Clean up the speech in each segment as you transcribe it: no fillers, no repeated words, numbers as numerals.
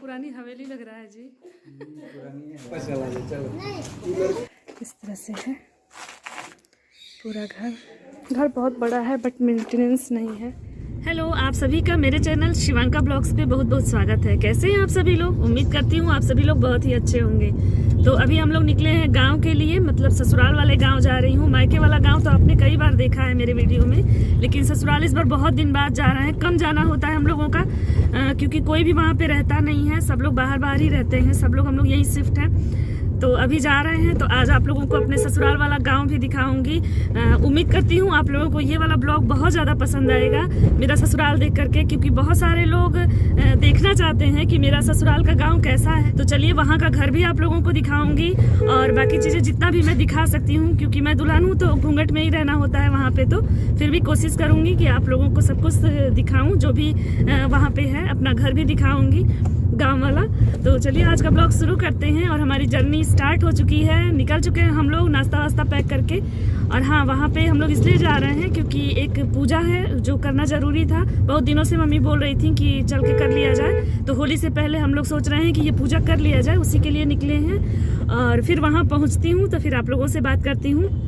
पुरानी हवेली लग रहा है जी। पुरानी है, चलो। इस तरह से है पूरा घर। घर बहुत बड़ा है बट मेंटेनेंस नहीं है। हेलो, आप सभी का मेरे चैनल शिवांका ब्लॉग्स पे बहुत बहुत स्वागत है। कैसे हैं आप सभी लोग? उम्मीद करती हूँ आप सभी लोग बहुत ही अच्छे होंगे। तो अभी हम लोग निकले हैं गांव के लिए, मतलब ससुराल वाले गांव जा रही हूँ। मायके वाला गांव तो आपने कई बार देखा है मेरे वीडियो में, लेकिन ससुराल इस बार बहुत दिन बाद जा रहे हैं। कम जाना होता है हम लोगों का क्योंकि कोई भी वहाँ पे रहता नहीं है, सब लोग बाहर बाहर ही रहते हैं। सब लोग हम लोग यहीं शिफ्ट हैं, तो अभी जा रहे हैं। तो आज आप लोगों को अपने ससुराल वाला गांव भी दिखाऊंगी। उम्मीद करती हूँ आप लोगों को ये वाला ब्लॉग बहुत ज़्यादा पसंद आएगा मेरा ससुराल देख करके, क्योंकि बहुत सारे लोग देखना चाहते हैं कि मेरा ससुराल का गांव कैसा है। तो चलिए वहाँ का घर भी आप लोगों को दिखाऊंगी और बाकी चीज़ें जितना भी मैं दिखा सकती हूँ, क्योंकि मैं दुल्हन हूँ तो घूंघट में ही रहना होता है वहाँ पे। तो फिर भी कोशिश करूँगी कि आप लोगों को सब कुछ दिखाऊँ जो भी वहाँ पे है। अपना घर भी दिखाऊँगी गांव वाला। तो चलिए आज का ब्लॉग शुरू करते हैं। और हमारी जर्नी स्टार्ट हो चुकी है, निकल चुके हैं हम लोग नाश्ता वास्ता पैक करके। और हाँ, वहाँ पे हम लोग इसलिए जा रहे हैं क्योंकि एक पूजा है जो करना ज़रूरी था। बहुत दिनों से मम्मी बोल रही थी कि चल के कर लिया जाए, तो होली से पहले हम लोग सोच रहे हैं कि ये पूजा कर लिया जाए, उसी के लिए निकले हैं। और फिर वहाँ पहुँचती हूँ तो फिर आप लोगों से बात करती हूँ।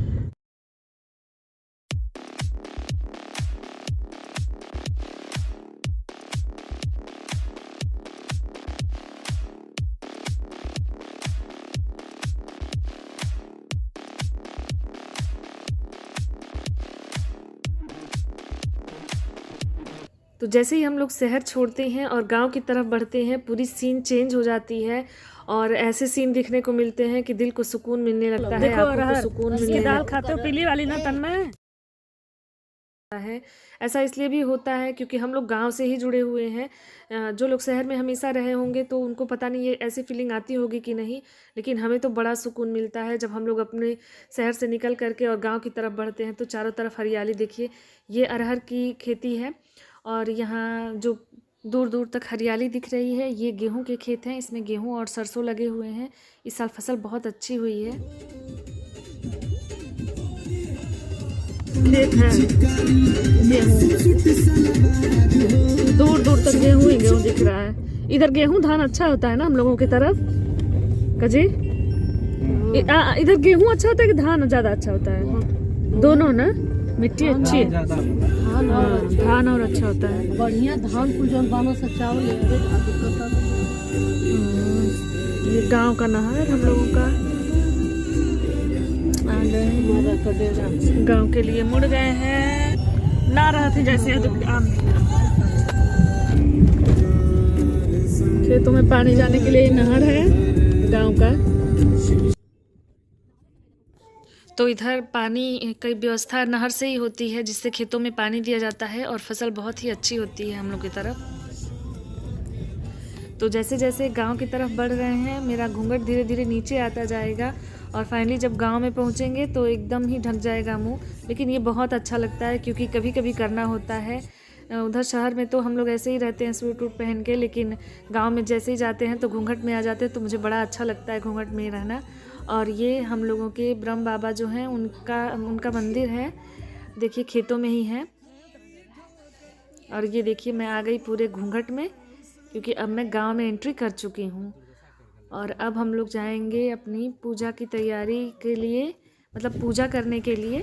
तो जैसे ही हम लोग शहर छोड़ते हैं और गांव की तरफ बढ़ते हैं, पूरी सीन चेंज हो जाती है और ऐसे सीन दिखने को मिलते हैं कि दिल को सुकून मिलने लगता है। आंखों को सुकून मिलने दाल खाते हो पीली वाली ना तन में है। ऐसा इसलिए भी होता है क्योंकि हम लोग गांव से ही जुड़े हुए हैं। जो लोग शहर में हमेशा रहे होंगे तो उनको पता नहीं ये ऐसी फीलिंग आती होगी कि नहीं, लेकिन हमें तो बड़ा सुकून मिलता है जब हम लोग अपने शहर से निकल करके और गांव की तरफ बढ़ते हैं। तो चारों तरफ हरियाली देखिए, ये अरहर की खेती है और यहाँ जो दूर दूर तक हरियाली दिख रही है ये गेहूं के खेत हैं। इसमें गेहूं और सरसों लगे हुए हैं। इस साल फसल बहुत अच्छी हुई है। खेत है, दूर दूर तक गेहूं ही गेहूं दिख रहा है। इधर गेहूं धान अच्छा होता है ना हम लोगों की तरफ कजी। इधर गेहूं अच्छा होता है कि धान ज्यादा अच्छा होता है? दोनों ना, मिट्टी अच्छी है, धान और अच्छा होता है। बढ़िया धान कुल जौन बानो से चावल ये गांव का नहर हम लोगों का। आ गए गांव के लिए, मुड़ गए हैं ना रहा थे जैसे आम खेतों में पानी जाने के लिए नहर है गांव का। तो इधर पानी की व्यवस्था नहर से ही होती है, जिससे खेतों में पानी दिया जाता है और फसल बहुत ही अच्छी होती है हम लोग की तरफ। तो जैसे जैसे गांव की तरफ बढ़ रहे हैं मेरा घूंघट धीरे धीरे नीचे आता जाएगा और फाइनली जब गांव में पहुंचेंगे तो एकदम ही ढक जाएगा मुंह। लेकिन ये बहुत अच्छा लगता है क्योंकि कभी कभी करना होता है। उधर शहर में तो हम लोग ऐसे ही रहते हैं सूट वूट पहन के, लेकिन गाँव में जैसे ही जाते हैं तो घूंघट में आ जाते हैं। तो मुझे बड़ा अच्छा लगता है घूंघट में रहना। और ये हम लोगों के ब्रह्म बाबा जो हैं उनका मंदिर है, देखिए खेतों में ही है। और ये देखिए मैं आ गई पूरे घूंघट में क्योंकि अब मैं गांव में एंट्री कर चुकी हूँ। और अब हम लोग जाएंगे अपनी पूजा की तैयारी के लिए, मतलब पूजा करने के लिए।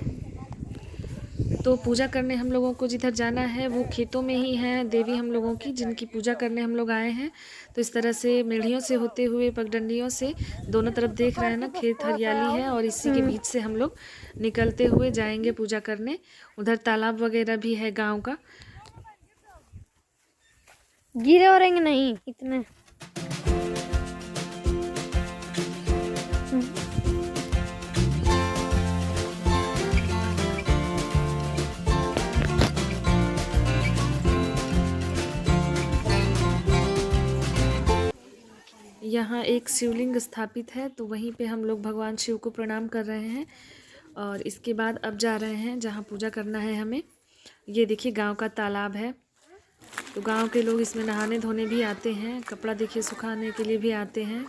तो पूजा करने हम लोगों को जिधर जाना है वो खेतों में ही है देवी हम लोगों की, जिनकी पूजा करने हम लोग आए हैं। तो इस तरह से मेढ़ियों से होते हुए पगडंडियों से दोनों तरफ देख रहे हैं ना, खेत हरियाली है और इसी के बीच से हम लोग निकलते हुए जाएंगे पूजा करने। उधर तालाब वगैरह भी है गांव का। गिरे और नहीं इतने। यहाँ एक शिवलिंग स्थापित है, तो वहीं पे हम लोग भगवान शिव को प्रणाम कर रहे हैं। और इसके बाद अब जा रहे हैं जहाँ पूजा करना है हमें। ये देखिए गांव का तालाब है, तो गांव के लोग इसमें नहाने धोने भी आते हैं, कपड़ा देखिए सुखाने के लिए भी आते हैं।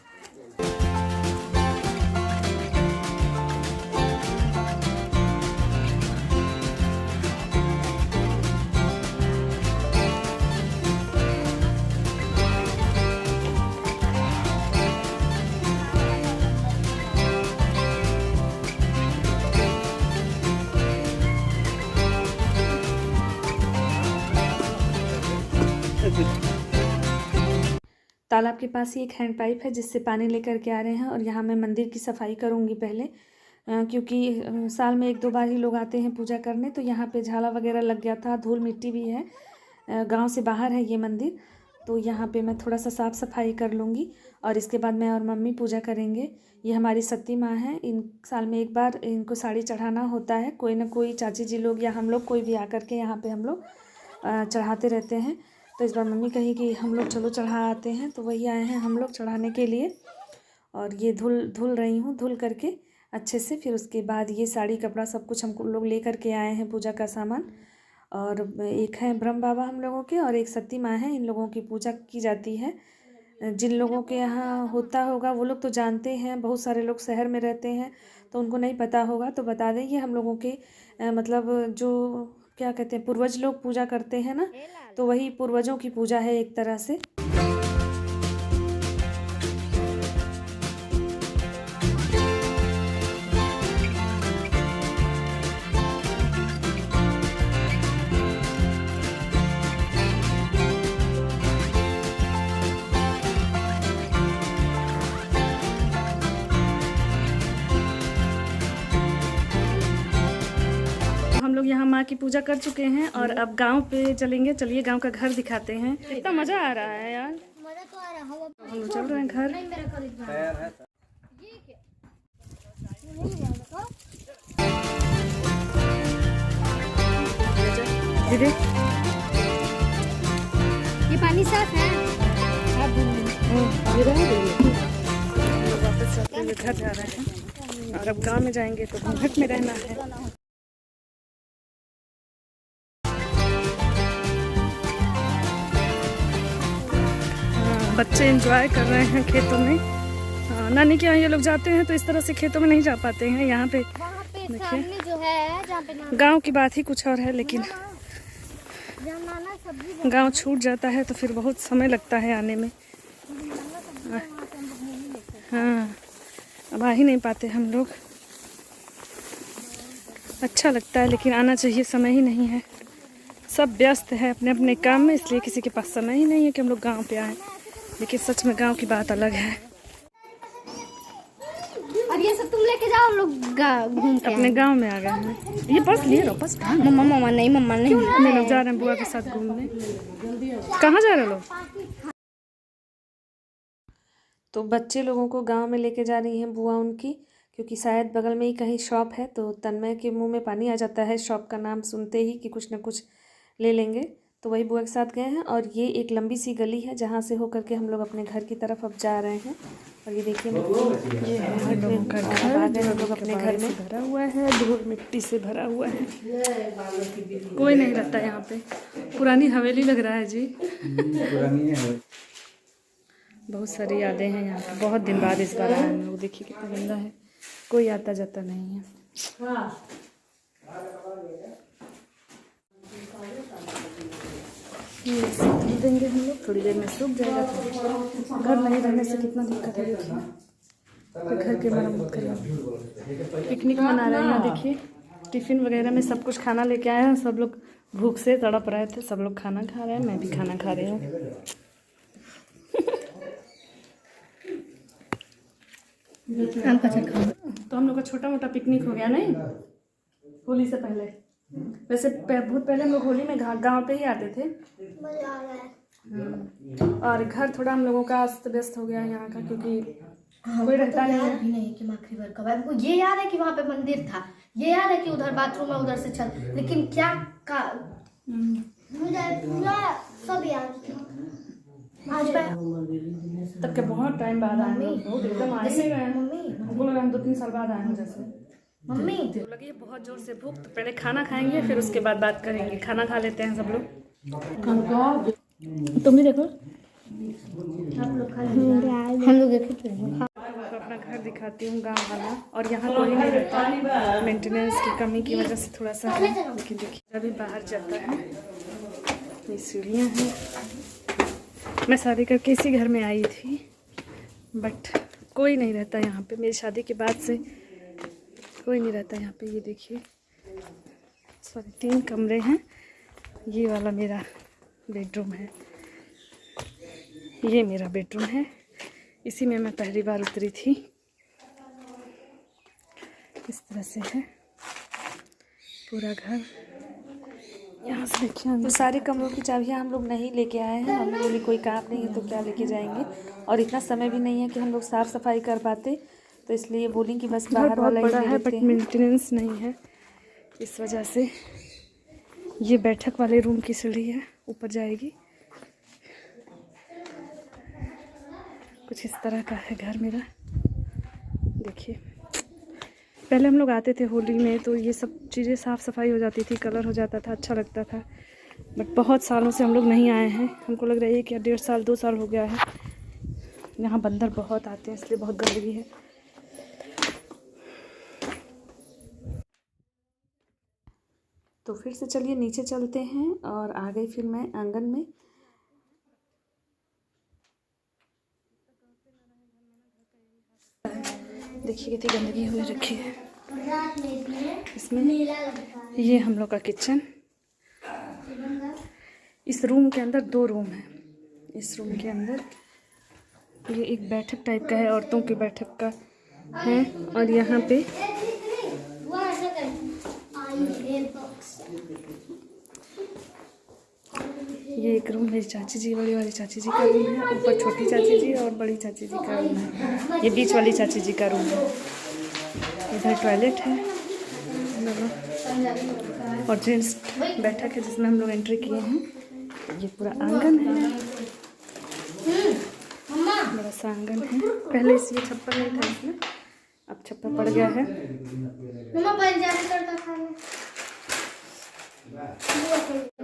तालाब के पास ही एक हैंड पाइप है जिससे पानी लेकर के आ रहे हैं। और यहाँ मैं मंदिर की सफाई करूँगी पहले, क्योंकि साल में 1-2 बार ही लोग आते हैं पूजा करने। तो यहाँ पे झाला वगैरह लग गया था, धूल मिट्टी भी है। गांव से बाहर है ये मंदिर, तो यहाँ पे मैं थोड़ा सा साफ़ सफाई कर लूँगी और इसके बाद मैं और मम्मी पूजा करेंगे। ये हमारी सती माँ हैं, इन साल में 1 बार इनको साड़ी चढ़ाना होता है। कोई ना कोई चाची जी लोग या हम लोग कोई भी आकर के यहाँ पे हम लोग चढ़ाते रहते हैं। तो इस बार मम्मी कही कि हम लोग चलो चढ़ा आते हैं, तो वही आए हैं हम लोग चढ़ाने के लिए। और ये धुल रही हूँ, धुल करके अच्छे से। फिर उसके बाद ये साड़ी कपड़ा सब कुछ हम लोग ले करके आए हैं, पूजा का सामान। और एक है ब्रह्म बाबा हम लोगों के और एक सती माँ है, इन लोगों की पूजा की जाती है। जिन लोगों के यहाँ होता होगा वो लोग तो जानते हैं, बहुत सारे लोग शहर में रहते हैं तो उनको नहीं पता होगा। तो बता दें, ये हम लोगों के मतलब जो क्या कहते हैं पूर्वज लोग पूजा करते हैं ना, तो वही पूर्वजों की पूजा है एक तरह से। हम लोग यहाँ माँ की पूजा कर चुके हैं और अब गांव पे चलेंगे। चलिए गांव का घर दिखाते हैं। कितना मज़ा आ रहा है यार, मजा तो आ रहा है। हम लोग चल रहे हैं घर। नहीं मेरा खरीदना है। तैयार है। ये क्या? नहीं है दीदी ये पानी साफ है। वापस आते हुए घर जा रहे हैं और अब गांव में जाएंगे तो घूंघट में रहना है। बच्चे एंजॉय कर रहे हैं खेतों में। नानी के यहाँ ये लोग जाते हैं तो इस तरह से खेतों में नहीं जा पाते हैं। यहाँ पे वहाँ पे सामने जो है जहाँ पे गांव की बात ही कुछ और है, लेकिन जहाँ नाना सब्जी गांव छूट जाता है तो फिर बहुत समय लगता है आने में। हाँ, अब आ ही नहीं पाते हम लोग। अच्छा लगता है लेकिन आना चाहिए, समय ही नहीं है। सब व्यस्त है अपने अपने काम में, इसलिए किसी के पास समय ही नहीं है कि हम लोग गांव पे आए। लेकिन सच में गांव की बात अलग है। और ये सब तुम लेके जाओ, हम लोग घूम के अपने गांव में आ गए हैं। ये पर्स लिए रहो, पर्स मम्मा मम्मा नहीं मम्मा नहीं। हम लोग जा रहे हैं बुआ के साथ घूमने। कहाँ जा रहे हो लोग? तो बच्चे लोगों को गांव में लेके जा रही हैं बुआ उनकी, क्योंकि शायद बगल में ही कहीं शॉप है। तो तन्मय के मुंह में पानी आ जाता है शॉप का नाम सुनते ही कि कुछ ना कुछ ले लेंगे। तो वही बुआ के साथ गए हैं। और ये एक लंबी सी गली है जहाँ से होकर के हम लोग अपने घर की तरफ अब जा रहे हैं। और ये देखिए ये है हम लोगों का घर। आ गए हम लोग अपने घर में। भरा हुआ है, धूल मिट्टी से भरा हुआ है, कोई नहीं रहता यहाँ पे। पुरानी हवेली लग रहा है जी। पुरानी है। बहुत सारी यादें हैं यहाँ पे। बहुत दिन बाद इस बार आए हम लोग। देखिए कितना गंदा है, कोई आता जाता नहीं है। ये धुल देंगे हम लोग, थोड़ी देर में सूख जाएगा। तो घर नहीं रहने से कितना दिक्कत है। देखिए तो घर के मरम्मत करेंगे। पिकनिक मना रहे हैं, देखिए टिफ़िन वगैरह में सब कुछ खाना लेके आए हैं। सब लोग भूख से तड़प रहे थे, सब लोग खाना खा रहे हैं, मैं भी खाना खा रही हूँ। तो हम लोग का छोटा मोटा पिकनिक हो गया नहीं, होली से पहले। वैसे बहुत पहले हम लोग होली में गांव पे ही आते थे। और घर थोड़ा हम लोगों का अस्त व्यस्त हो गया यहाँ का, क्योंकि कोई रहता नहीं है। भी नहीं कि हम आखिरी बार कब आए। हमको ये याद है कि वहाँ पे मंदिर था, ये याद है कि उधर बाथरूम है, उधर से छत, लेकिन क्या का मुझे पूरा सब याद है। तब के बहुत टाइम बाद आए हैं, बहुत एकदम आए नहीं रहे हैं। हमको लगा हम 2-3 साल बाद आए हैं जैसे। मम्मी लगी है बहुत जोर से भूख, तो पहले खाना खाएंगे फिर उसके बाद बात करेंगे। खाना खा लेते हैं सब लोग। तुम भी देखो, हम लोग देखे थे। अपना घर दिखाती हूँ गांव वाला। और यहाँ कोई नहीं रहता, मेंटेनेंस की कमी की वजह से थोड़ा सा। लेकिन देखिए अभी बाहर जाता है, ये सीढ़ियाँ हैं। मैं शादी करके इसी घर में आई थी, बट कोई नहीं रहता यहाँ पे। मेरी शादी के बाद से कोई नहीं रहता यहाँ पे। ये देखिए सॉरी 3 कमरे हैं। ये वाला मेरा बेडरूम है, ये मेरा बेडरूम है, इसी में मैं पहली बार उतरी थी। इस तरह से है पूरा घर। यहाँ से देखिए तो सारे कमरों की चाबियाँ हम लोग नहीं लेके आए हैं। हमने बोली कोई काम नहीं है तो क्या लेके जाएंगे, और इतना समय भी नहीं है कि हम लोग साफ़ सफाई कर पाते, तो इसलिए बोली कि बस बाहर वाला ही ले है लेते बट हैं। मेंटेनेंस नहीं है, इस वजह से ये बैठक वाले रूम की सीढ़ी है, ऊपर जाएगी। कुछ इस तरह का है घर मेरा। देखिए पहले हम लोग आते थे होली में तो ये सब चीज़ें साफ़ सफाई हो जाती थी, कलर हो जाता था, अच्छा लगता था। बट बहुत सालों से हम लोग नहीं आए हैं। हमको लग रहा है कि 1.5 साल 2 साल हो गया है। यहाँ बंदर बहुत आते हैं इसलिए बहुत गंदगी है। तो फिर से चलिए नीचे चलते हैं और आ गई फिर मैं आंगन में। देखिए कितनी गंदगी हुई रखी है इसमें। ये हम लोग का किचन। इस रूम के अंदर 2 रूम है। इस रूम के अंदर ये एक बैठक टाइप का है, औरतों की बैठक का है। और यहाँ पे ये एक रूम मेरी चाची जी, बड़ी वाली चाची जी का रूम है। ऊपर छोटी चाची जी और बड़ी चाची जी का रूम है। ये बीच वाली चाची जी का रूम है। इधर टॉयलेट है और जेंट्स बैठक है जिसमें हम लोग एंट्री किए हैं। ये पूरा आंगन है, बड़ा सा आंगन है। पहले इसलिए छप्पर नहीं था इसमें, अब छप्पर पड़ गया है।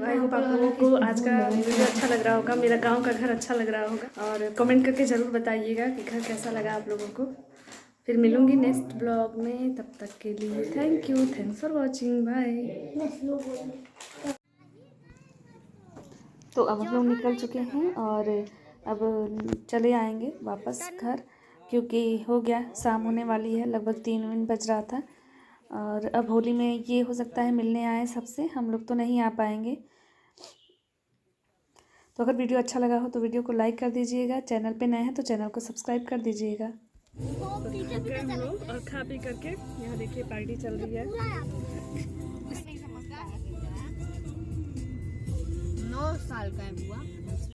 आई होप आप लोगों को आज का वीडियो अच्छा लग रहा होगा, मेरा गांव का घर अच्छा लग रहा होगा, और कमेंट करके ज़रूर बताइएगा कि घर कैसा लगा आप लोगों को। फिर मिलूंगी नेक्स्ट ब्लॉग में, तब तक के लिए thank you, thanks for watching, bye. तो अब हम लोग निकल चुके हैं और अब चले आएंगे वापस घर, क्योंकि हो गया शाम होने वाली है, लगभग 3 बज रहा था। और अब होली में ये हो सकता है मिलने आए सबसे, हम लोग तो नहीं आ पाएंगे। तो अगर वीडियो अच्छा लगा हो तो वीडियो को लाइक कर दीजिएगा, चैनल पे नए हैं तो चैनल को सब्सक्राइब कर दीजिएगा। हम लोग और खा पी करके यहाँ देखिए पार्टी चल रही है। 9 साल का है बुआ।